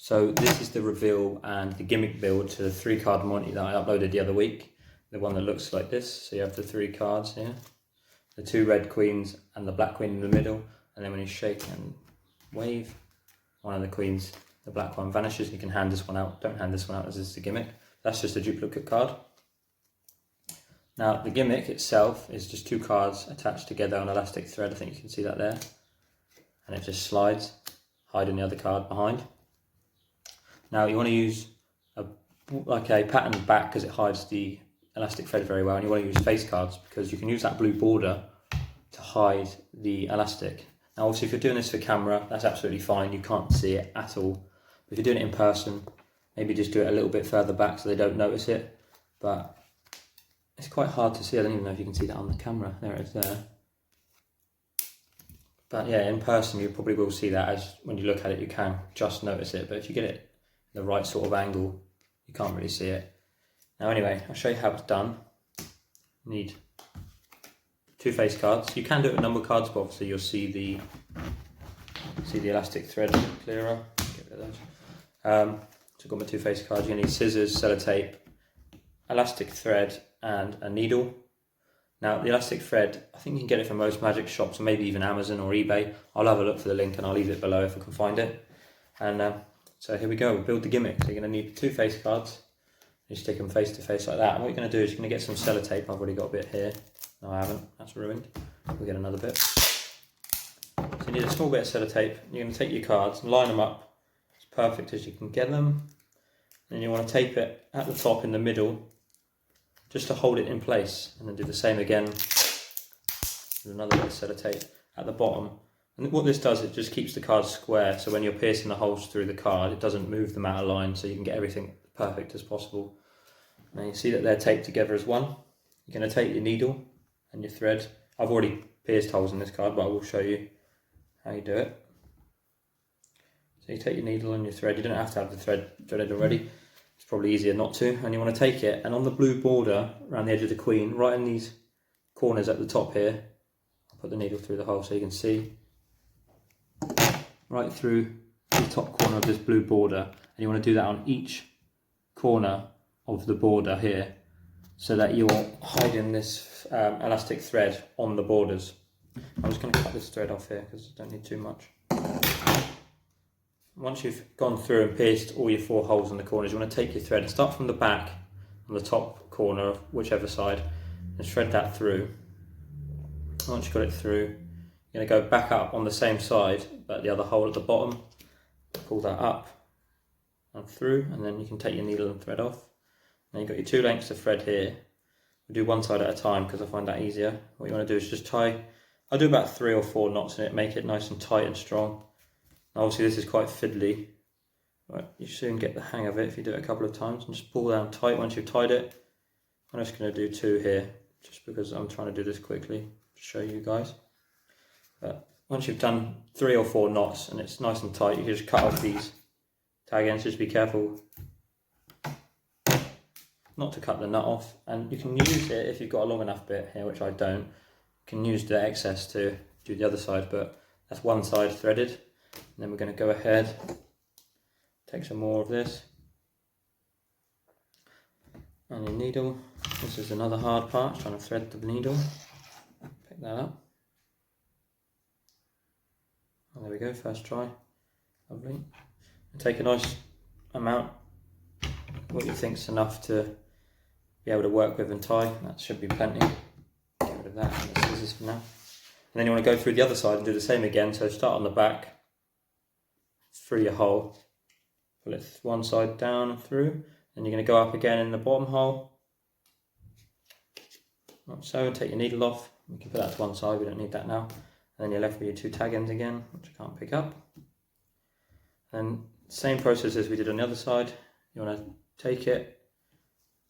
So this is the reveal and the gimmick build to the 3-card Monty that I uploaded the other week. The one that looks like this. So you have the 3 cards here. The 2 red queens and the black queen in the middle. And then when you shake and wave, one of the queens, the black one, vanishes. You can hand this one out. Don't hand this one out as this is the gimmick. That's just a duplicate card. Now the gimmick itself is just 2 cards attached together on elastic thread. I think you can see that there. And it just slides, hiding the other card behind. Now you want to use like a patterned back because it hides the elastic thread very well, and you want to use face cards because you can use that blue border to hide the elastic. Now obviously if you're doing this for camera, that's absolutely fine, you can't see it at all. But if you're doing it in person, maybe just do it a little bit further back so they don't notice it. But it's quite hard to see, I don't even know if you can see that on the camera, there it is there. But yeah, in person you probably will see that, as when you look at it you can just notice it, but if you get it the right sort of angle, you can't really see it. Now anyway, I'll show you how it's done. You need 2 face cards. You can do it with number cards, but obviously you'll see the elastic thread clearer. Get rid of those. So I've got my 2 face cards. You need scissors, sellotape, elastic thread, and a needle. Now the elastic thread, I think you can get it from most magic shops, or maybe even Amazon or eBay. I'll have a look for the link and I'll leave it below if I can find it. And so here we go, we'll build the gimmick. So you're going to need 2 face cards. You stick them face to face like that. And what you're going to do is you're going to get some sellotape. I've already got a bit here. No, I haven't. That's ruined. We'll get another bit. So you need a small bit of sellotape. You're going to take your cards and line them up as perfect as you can get them. And you want to tape it at the top in the middle just to hold it in place. And then do the same again with another bit of sellotape at the bottom. And what this does, it just keeps the card square, so when you're piercing the holes through the card, it doesn't move them out of line, so you can get everything perfect as possible. Now you see that they're taped together as one. You're going to take your needle and your thread. I've already pierced holes in this card, but I will show you how you do it. So you take your needle and your thread. You don't have to have the thread threaded already. It's probably easier not to. And you want to take it, and on the blue border around the edge of the queen, right in these corners at the top here, I'll put the needle through the hole so you can see. Right through the top corner of this blue border, and you want to do that on each corner of the border here, so that you're hiding this elastic thread on the borders. I'm just going to cut this thread off here because I don't need too much. Once you've gone through and pierced all your 4 holes in the corners, you want to take your thread and start from the back on the top corner of whichever side and thread that through. Once you've got it through, you're going to go back up on the same side, but the other hole at the bottom, pull that up and through, and then you can take your needle and thread off. Now you've got your 2 lengths of thread here. We'll do one side at a time because I find that easier. What you want to do is just tie, I'll do about 3 or 4 knots in it, make it nice and tight and strong. Now obviously this is quite fiddly, but you soon get the hang of it if you do it a couple of times, and just pull down tight once you've tied it. I'm just going to do 2 here, just because I'm trying to do this quickly to show you guys. But once you've done 3 or 4 knots and it's nice and tight, you can just cut off these tag ends. Just be careful not to cut the nut off, and you can use it if you've got a long enough bit here, which I don't. You can use the excess to do the other side, but that's one side threaded. And then we're going to go ahead, take some more of this, and your needle. This is another hard part, trying to thread the needle. Pick that up. And there we go, first try. Lovely. And take a nice amount, what you think's enough to be able to work with and tie. That should be plenty. Get rid of that and the scissors for now. And then you want to go through the other side and do the same again. So start on the back, through your hole, pull it one side down and through. Then you're going to go up again in the bottom hole, like so, and take your needle off. You can put that to one side, we don't need that now. And then you're left with your 2 tag ends again, which I can't pick up. And same process as we did on the other side. You want to take it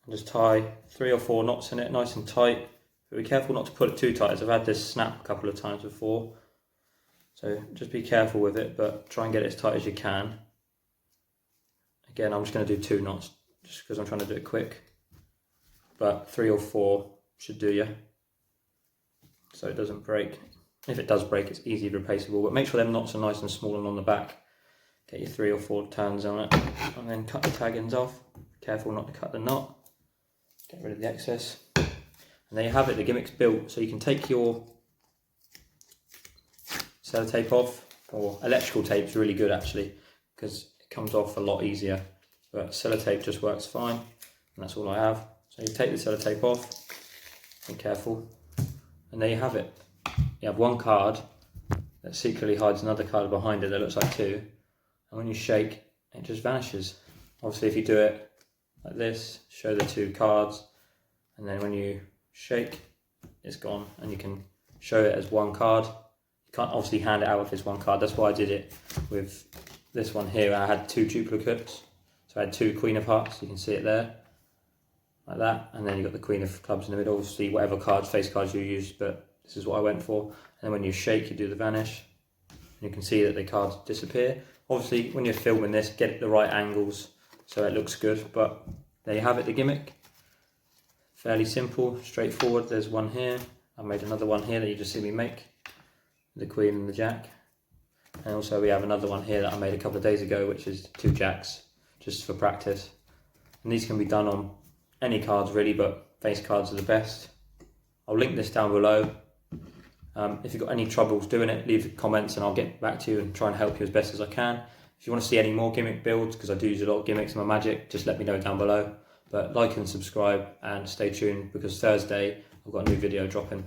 and just tie 3 or 4 knots in it, nice and tight. But be careful not to put it too tight, as I've had this snap a couple of times before. So just be careful with it, but try and get it as tight as you can. Again, I'm just going to do 2 knots, just because I'm trying to do it quick. But 3 or 4 should do you, so it doesn't break. If it does break, it's easily replaceable, but make sure them knots are nice and small and on the back. get your 3 or 4 turns on it, and then cut the tag ends off. Careful not to cut the knot. Get rid of the excess. And there you have it, the gimmick's built. So you can take your sellotape off, or electrical tape's really good actually, because it comes off a lot easier. But sellotape just works fine, and that's all I have. So you take the sellotape off, be careful, and there you have it. You have one card that secretly hides another card behind it that looks like 2, and when you shake, it just vanishes. Obviously if you do it like this, show the 2 cards, and then when you shake, it's gone, and you can show it as 1 card. You can't obviously hand it out if it's 1 card. That's why I did it with this one here. I had 2 duplicates, so I had 2 Queen of Hearts. You can see it there, like that, and then you got the Queen of Clubs in the middle. Obviously whatever cards, face cards you use, but this is what I went for. And then when you shake, you do the vanish, and you can see that the cards disappear. Obviously when you're filming this, get the right angles so it looks good, but there you have it, the gimmick. Fairly simple, straightforward. There's one here. I made another one here that you just see me make, the Queen and the Jack. And also we have another one here that I made a couple of days ago, which is 2 Jacks, just for practice. And these can be done on any cards really, but face cards are the best. I'll link this down below. If you've got any troubles doing it, leave comments and I'll get back to you and try and help you as best as I can. If you want to see any more gimmick builds, because I do use a lot of gimmicks in my magic, just let me know down below. But like and subscribe and stay tuned, because Thursday I've got a new video dropping.